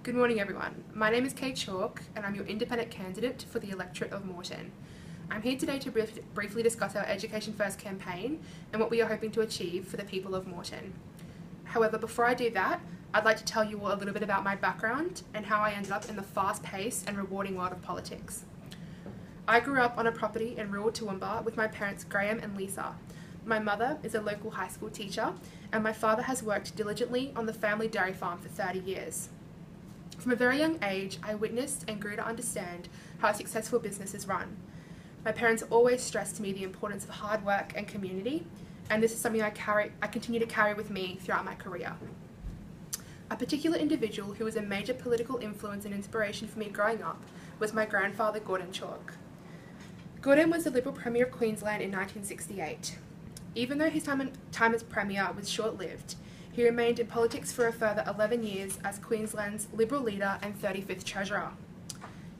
Good morning everyone. My name is Kate Chalk and I'm your independent candidate for the electorate of Moreton. I'm here today to briefly discuss our Education First campaign and what we are hoping to achieve for the people of Moreton. However, before I do that, I'd like to tell you all a little bit about my background and how I ended up in the fast-paced and rewarding world of politics. I grew up on a property in rural Toowoomba with my parents Graham and Lisa. My mother is a local high school teacher and my father has worked diligently on the family dairy farm for 30 years. From a very young age, I witnessed and grew to understand how a successful business is run. My parents always stressed to me the importance of hard work and community, and this is something I continue to carry with me throughout my career. A particular individual who was a major political influence and inspiration for me growing up was my grandfather Gordon Chalk. Gordon was the Liberal Premier of Queensland in 1968. Even though his time as Premier was short-lived, he remained in politics for a further 11 years as Queensland's Liberal leader and 35th Treasurer.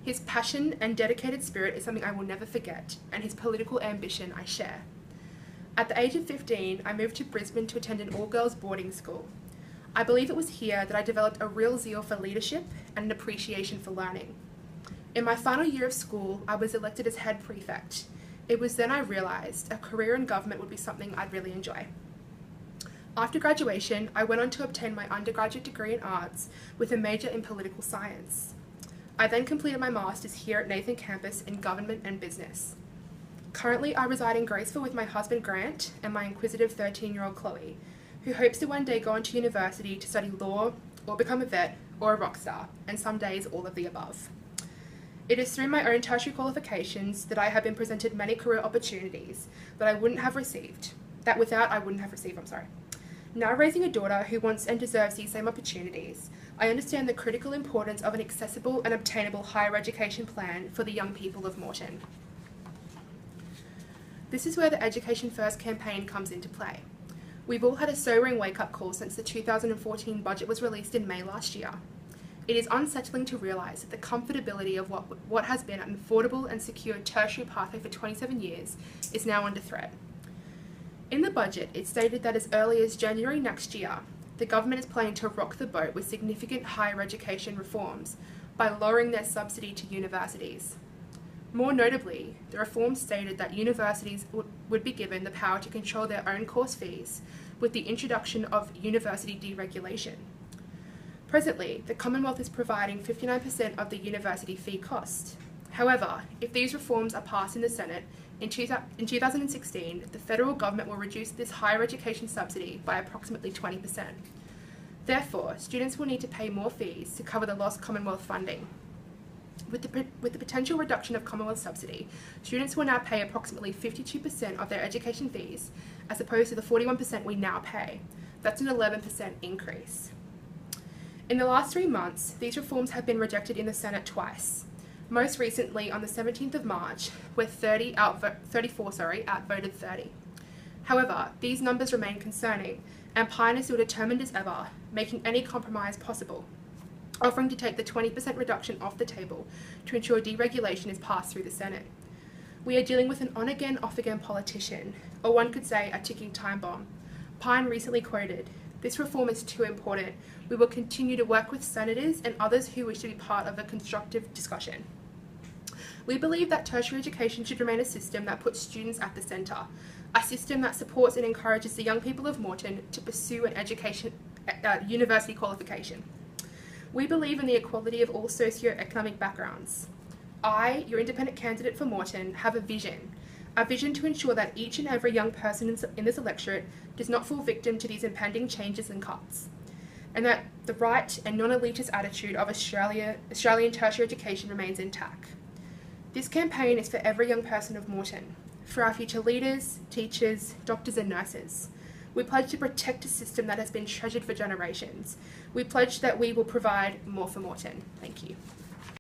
His passion and dedicated spirit is something I will never forget, and his political ambition I share. At the age of 15, I moved to Brisbane to attend an all-girls boarding school. I believe it was here that I developed a real zeal for leadership and an appreciation for learning. In my final year of school, I was elected as head prefect. It was then I realised a career in government would be something I'd really enjoy. After graduation, I went on to obtain my undergraduate degree in arts with a major in political science. I then completed my master's here at Nathan campus in government and business. Currently, I reside in Graceville with my husband Grant and my inquisitive 13-year-old Chloe, who hopes to one day go on to university to study law or become a vet or a rock star, and some days all of the above. It is through my own tertiary qualifications that I have been presented many career opportunities that I wouldn't have received. Now raising a daughter who wants and deserves these same opportunities, I understand the critical importance of an accessible and obtainable higher education plan for the young people of Moreton. This is where the Education First campaign comes into play. We've all had a sobering wake-up call since the 2014 budget was released in May last year. It is unsettling to realise that the comfortability of what has been an affordable and secure tertiary pathway for 27 years is now under threat. In the budget, it stated that as early as January next year, the government is planning to rock the boat with significant higher education reforms by lowering their subsidy to universities. More notably, the reforms stated that universities would be given the power to control their own course fees with the introduction of university deregulation. Presently, the Commonwealth is providing 59% of the university fee cost. However, if these reforms are passed in the Senate, in 2016, the federal government will reduce this higher education subsidy by approximately 20%. Therefore, students will need to pay more fees to cover the lost Commonwealth funding. With the potential reduction of Commonwealth subsidy, students will now pay approximately 52% of their education fees, as opposed to the 41% we now pay. That's an 11% increase. In the last 3 months, these reforms have been rejected in the Senate twice. Most recently on the 17th of March, where 34 outvoted 30. However, these numbers remain concerning, and Pine is still determined as ever, making any compromise possible, offering to take the 20% reduction off the table to ensure deregulation is passed through the Senate. We are dealing with an on-again, off-again politician, or one could say a ticking time bomb. Pine recently quoted, "This reform is too important. We will continue to work with senators and others who wish to be part of a constructive discussion." We believe that tertiary education should remain a system that puts students at the centre, a system that supports and encourages the young people of Moreton to pursue an university qualification. We believe in the equality of all socio-economic backgrounds. I, your independent candidate for Moreton, have a vision to ensure that each and every young person in this electorate does not fall victim to these impending changes and cuts, and that the right and non-elitist attitude of Australian tertiary education remains intact. This campaign is for every young person of Moreton, for our future leaders, teachers, doctors and nurses. We pledge to protect a system that has been treasured for generations. We pledge that we will provide more for Moreton. Thank you.